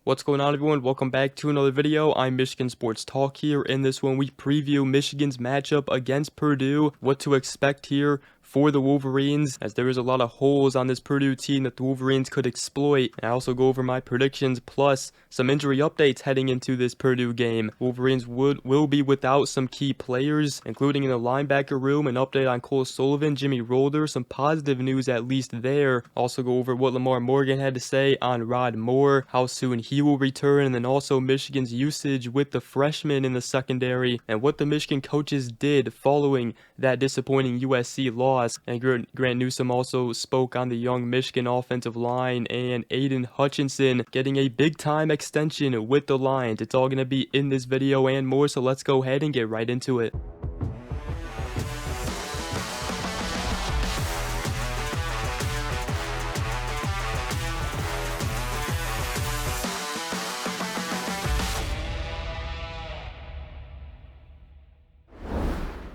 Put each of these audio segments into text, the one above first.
What's going on, everyone? Welcome back to another video. I'm Michigan Sports Talk here. In this one, we preview Michigan's matchup against Purdue, what to expect here for the Wolverines, as there is a lot of holes on this Purdue team that the Wolverines could exploit. And I also go over my predictions plus some injury updates heading into this Purdue game. Wolverines will be without some key players, including in the linebacker room, an update on Sullivan, Jimmy Rolder, some positive news at least there. Also go over what Lamar Morgan had to say on Rod Moore, how soon he will return, and then also Michigan's usage with the freshmen in the secondary, and what the Michigan coaches did following that disappointing USC loss. And Grant Newsome also spoke on the young Michigan offensive line and Aiden Hutchinson getting a big time extension with the Lions. It's all going to be in this video and more, so let's go ahead and get right into it.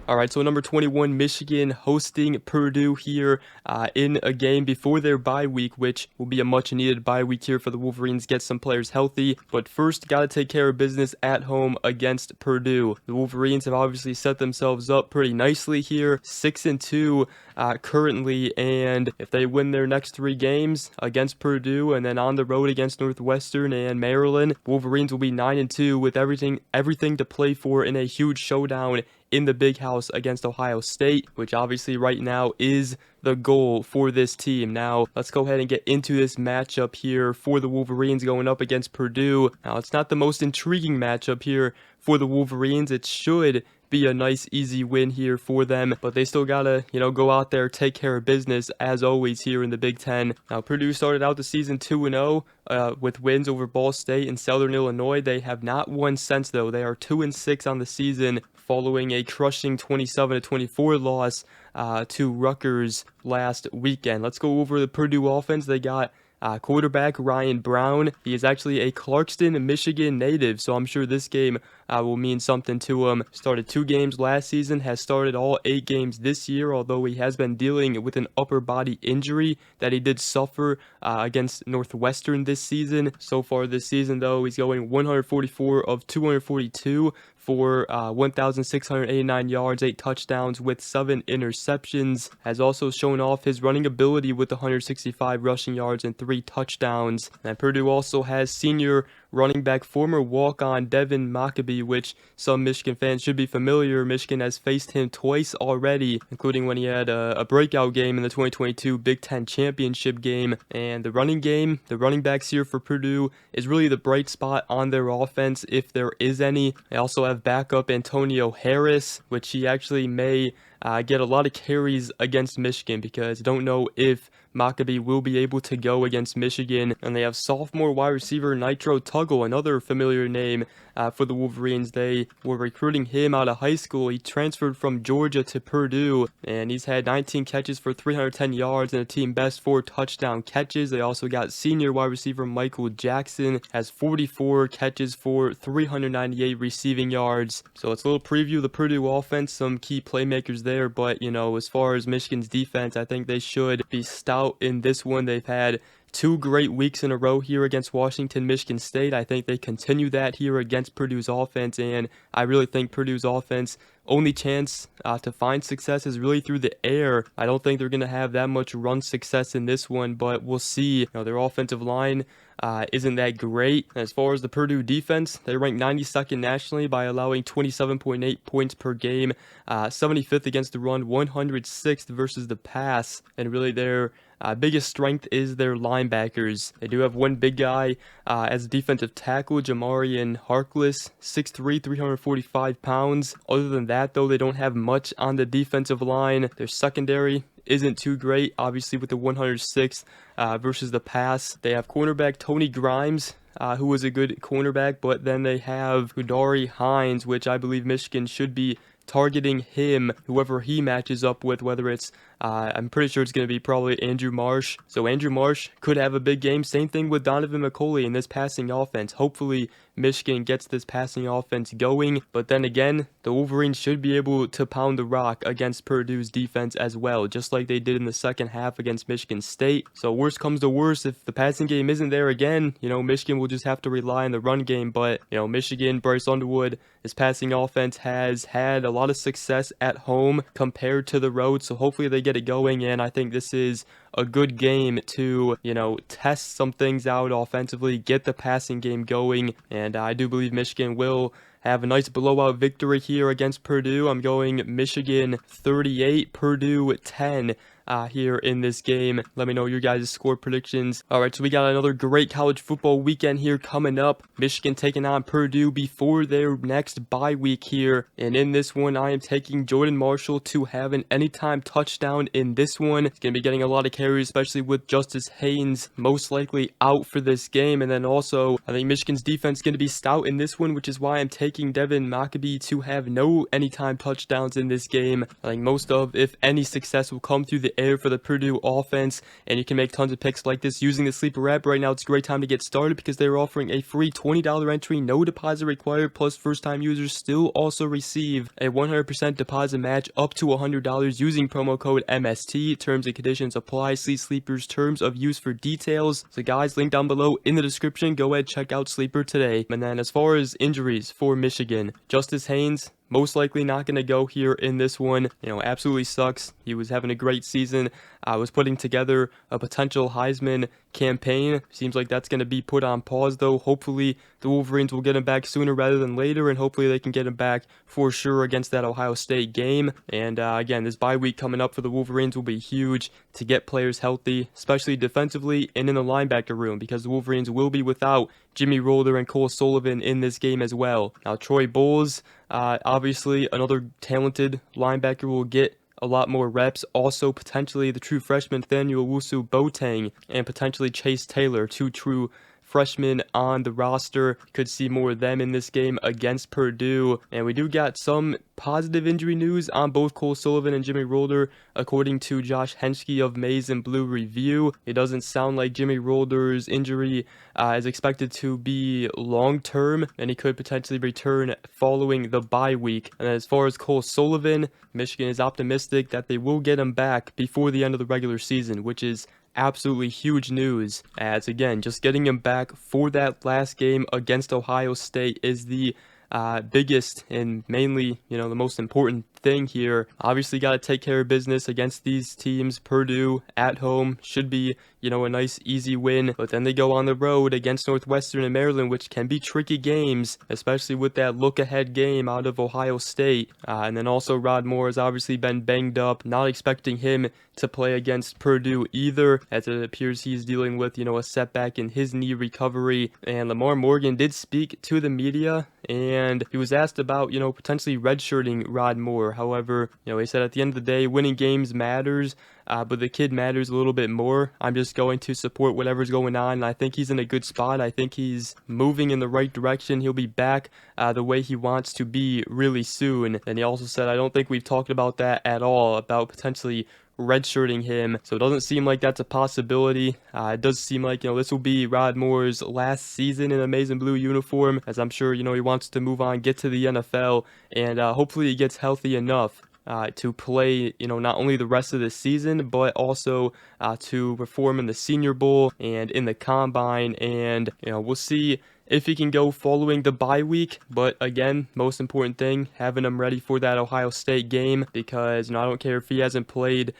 Alright, so number 21, Michigan hosting Purdue here in a game before their bye week, which will be a much needed bye week here for the Wolverines, get some players healthy. But first, got to take care of business at home against Purdue. The Wolverines have obviously set themselves up pretty nicely here, 6-2 currently, and if they win their next 3 games against Purdue and then on the road against Northwestern and Maryland, Wolverines will be 9-2 with everything to play for in a huge showdown in the Big House against Ohio State, which obviously right now is the goal for this team. Now, let's go ahead and get into this matchup here for the Wolverines going up against Purdue. Now, it's not the most intriguing matchup here for the Wolverines. It should be a nice easy win here for them, but they still gotta go out there, take care of business as always here in the Big Ten. Now, Purdue started out the season 2-0 with wins over Ball State and Southern Illinois. They have not won since, though. They are 2-6 on the season following a crushing 27-24 loss to Rutgers last weekend. Let's go over the Purdue offense. They got quarterback Ryan Brown. He is actually a Clarkston, Michigan native, so I'm sure this game will mean something to him. Started 2 games last season, has started all 8 games this year, although he has been dealing with an upper body injury that he did suffer against Northwestern this season. So far this season, though, he's going 144 of 242 for 1,689 yards, 8 touchdowns with 7 interceptions. Has also shown off his running ability with 165 rushing yards and 3 touchdowns. And Purdue also has senior running back, former walk-on Devin Maccabee, which some Michigan fans should be familiar. Michigan has faced him twice already, including when he had a breakout game in the 2022 Big Ten Championship game. And the running backs here for Purdue is really the bright spot on their offense, if there is any. They also have backup Antonio Harris, which he actually may get a lot of carries against Michigan, because I don't know if Maccabee will be able to go against Michigan. And they have sophomore wide receiver Nitro Tuggle, another familiar name for the Wolverines. They were recruiting him out of high school. He transferred from Georgia to Purdue, and he's had 19 catches for 310 yards and a team best 4 touchdown catches. They also got senior wide receiver Michael Jackson, has 44 catches for 398 receiving yards. So it's a little preview of the Purdue offense, some key playmakers there, but as far as Michigan's defense, I think they should be stout in this one. They've had 2 great weeks in a row here against Washington, Michigan State. I think they continue that here against Purdue's offense, and I really think Purdue's offense only chance to find success is really through the air. I don't think they're going to have that much run success in this one, but we'll see. Their offensive line isn't that great. As far as the Purdue defense, they rank 92nd nationally by allowing 27.8 points per game, 75th against the run, 106th versus the pass, and really their biggest strength is their linebackers. They do have one big guy as a defensive tackle, Jamarian Harkless, 6'3", 345 pounds. Other than that, though, they don't have much on the defensive line. Their secondary isn't too great, obviously, with the 106th versus the pass. They have cornerback Tony Grimes, who was a good cornerback, but then they have Hudari Hines, which I believe Michigan should be targeting him, whoever he matches up with, whether it's I'm pretty sure it's going to be probably Andrew Marsh. So Andrew Marsh could have a big game. Same thing with Donovan McCulley in this passing offense. Hopefully Michigan gets this passing offense going. But then again, the Wolverines should be able to pound the rock against Purdue's defense as well, just like they did in the second half against Michigan State. So worst comes to worst, if the passing game isn't there again, Michigan will just have to rely on the run game. But, Michigan, Bryce Underwood, his passing offense has had a lot of success at home compared to the road. So hopefully they get it going. And I think this is a good game to, test some things out offensively, get the passing game going. And I do believe Michigan will have a nice blowout victory here against Purdue. I'm going Michigan 38, Purdue 10. Here in this game. Let me know your guys' score predictions. Alright, so we got another great college football weekend here coming up. Michigan taking on Purdue before their next bye week here. And in this one, I am taking Jordan Marshall to have an anytime touchdown in this one. He's going to be getting a lot of carries, especially with Justice Haynes most likely out for this game. And then also, I think Michigan's defense is going to be stout in this one, which is why I'm taking Devin Maccabee to have no anytime touchdowns in this game. I think most of, if any, success will come through the air for the Purdue offense, and you can make tons of picks like this using the Sleeper app. Right now, it's a great time to get started because they're offering a free $20 entry, no deposit required, plus first-time users still also receive a 100% deposit match up to $100 using promo code MST. Terms and conditions apply. See Sleeper's terms of use for details. So guys, link down below in the description. Go ahead, check out Sleeper today. And then as far as injuries for Michigan, Justice Haynes, most likely not going to go here in this one. Absolutely sucks. He was having a great season. Was putting together a potential Heisman campaign. Seems like that's going to be put on pause though. Hopefully the Wolverines will get him back sooner rather than later, and hopefully they can get him back for sure against that Ohio State game. And again, this bye week coming up for the Wolverines will be huge to get players healthy, especially defensively and in the linebacker room, because the Wolverines will be without Jimmy Rolder and Cole Sullivan in this game as well. Now Troy Bowles, obviously another talented linebacker, will get a lot more reps. Also potentially the true freshman Nathaniel Owusu-Boateng and potentially Chase Taylor, two true freshmen on the roster. Could see more of them in this game against Purdue. And we do got some positive injury news on both Cole Sullivan and Jimmy Rolder, according to Josh Henschke of Maize and Blue Review. It doesn't sound like Jimmy Rolder's injury is expected to be long-term, and he could potentially return following the bye week. And as far as Cole Sullivan, Michigan is optimistic that they will get him back before the end of the regular season, which is absolutely huge news, as again, just getting him back for that last game against Ohio State is the biggest and mainly, the most important thing here. Obviously got to take care of business against these teams. Purdue at home should be, a nice easy win, but then they go on the road against Northwestern and Maryland, which can be tricky games, especially with that look ahead game out of Ohio State. And then also Rod Moore has obviously been banged up, not expecting him to play against Purdue either, as it appears he's dealing with, a setback in his knee recovery. And Lamar Morgan did speak to the media, and he was asked about, potentially redshirting Rod Moore. However, he said at the end of the day, winning games matters, but the kid matters a little bit more. I'm just going to support whatever's going on, and I think he's in a good spot. I think he's moving in the right direction. He'll be back the way he wants to be really soon. And he also said, I don't think we've talked about that at all, about potentially redshirting him, so it doesn't seem like that's a possibility. It does seem like, this will be Rod Moore's last season in a Maize and Blue uniform, as I'm sure, he wants to move on, get to the NFL, and hopefully he gets healthy enough to play, not only the rest of the season, but also to perform in the Senior Bowl and in the Combine. And, we'll see if he can go following the bye week. But again, most important thing, having him ready for that Ohio State game, because, I don't care if he hasn't played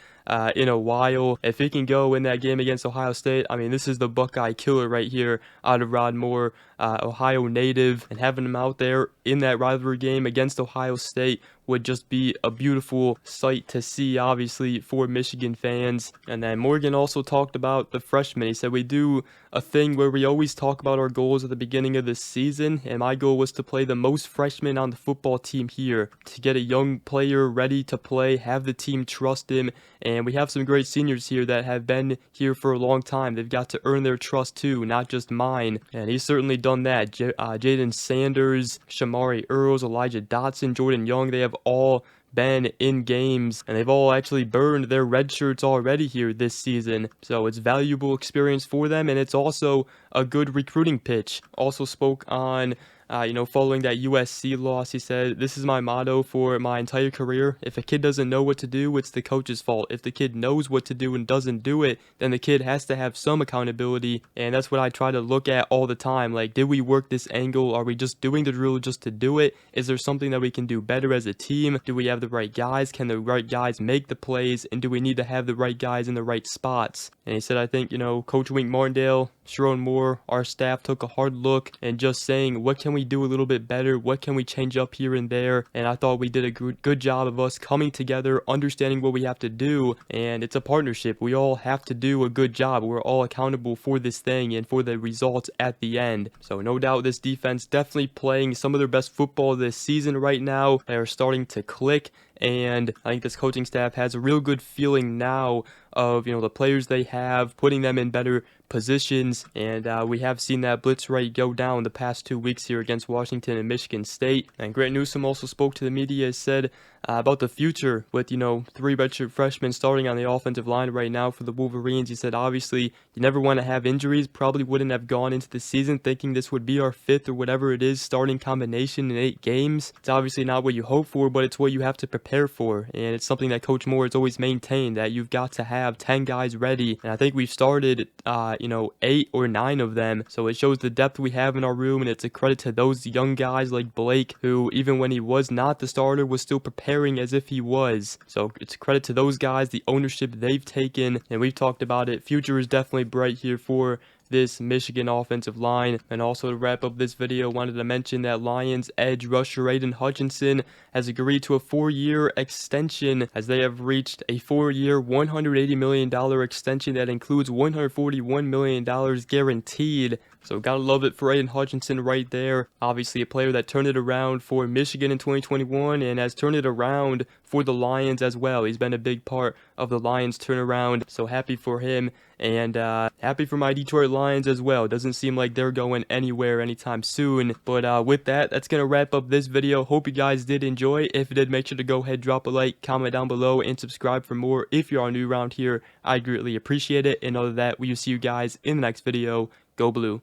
in a while. If he can go in that game against Ohio State, I mean, this is the Buckeye killer right here out of Rod Moore, Ohio native, and having him out there in that rivalry game against Ohio State would just be a beautiful sight to see, obviously, for Michigan fans. And then Morgan also talked about the freshmen. He said, we do a thing where we always talk about our goals at the beginning of the season, and my goal was to play the most freshmen on the football team here, to get a young player ready to play, have the team trust him. And we have some great seniors here that have been here for a long time. They've got to earn their trust too, not just mine. And he's certainly done that. Jaden Sanders, Shamari Earls, Elijah Dotson, Jordan Young, they have all been in games, and they've all actually burned their red shirts already here this season. So it's valuable experience for them, and it's also a good recruiting pitch. Also spoke on following that USC loss, he said, "This is my motto for my entire career. If a kid doesn't know what to do, it's the coach's fault. If the kid knows what to do and doesn't do it, then the kid has to have some accountability." And that's what I try to look at all the time. Like, did we work this angle? Are we just doing the drill just to do it? Is there something that we can do better as a team? Do we have the right guys? Can the right guys make the plays? And do we need to have the right guys in the right spots? And he said, I think, Coach Wink Martindale, Sharon Moore, our staff took a hard look and just saying, what can we do a little bit better? What can we change up here and there? And I thought we did a good job of us coming together, understanding what we have to do. And it's a partnership. We all have to do a good job. We're all accountable for this thing and for the results at the end. So no doubt this defense definitely playing some of their best football this season right now. They are starting to click. And I think this coaching staff has a real good feeling now of, the players they have, putting them in better positions. And we have seen that blitz rate go down the past 2 weeks here against Washington and Michigan State. And Grant Newsome also spoke to the media, said about the future with, 3 redshirt freshmen starting on the offensive line right now for the Wolverines. He said, obviously, you never want to have injuries. Probably wouldn't have gone into the season thinking this would be our 5th or whatever it is starting combination in 8 games. It's obviously not what you hope for, but it's what you have to prepare for. And it's something that Coach Moore has always maintained, that you've got to have 10 guys ready. And I think we've started, 8 or 9 of them. So it shows the depth we have in our room, and it's a credit to those young guys like Blake, who even when he was not the starter, was still preparing as if he was. So it's a credit to those guys, the ownership they've taken, and we've talked about it. Future is definitely bright here for this Michigan offensive line. And also to wrap up this video, wanted to mention that Lions edge rusher Aiden Hutchinson has agreed to a 4-year extension, as they have reached a 4-year $180 million extension that includes $141 million guaranteed. So gotta love it for Aiden Hutchinson right there. Obviously a player that turned it around for Michigan in 2021 and has turned it around for the Lions as well. He's been a big part of the Lions turnaround, so happy for him. And happy for my Detroit Lions as well. Doesn't seem like they're going anywhere anytime soon. But with that, that's going to wrap up this video. Hope you guys did enjoy. If you did, make sure to go ahead, drop a like, comment down below, and subscribe for more. If you are new around here, I greatly appreciate it. And other than that, we will see you guys in the next video. Go Blue.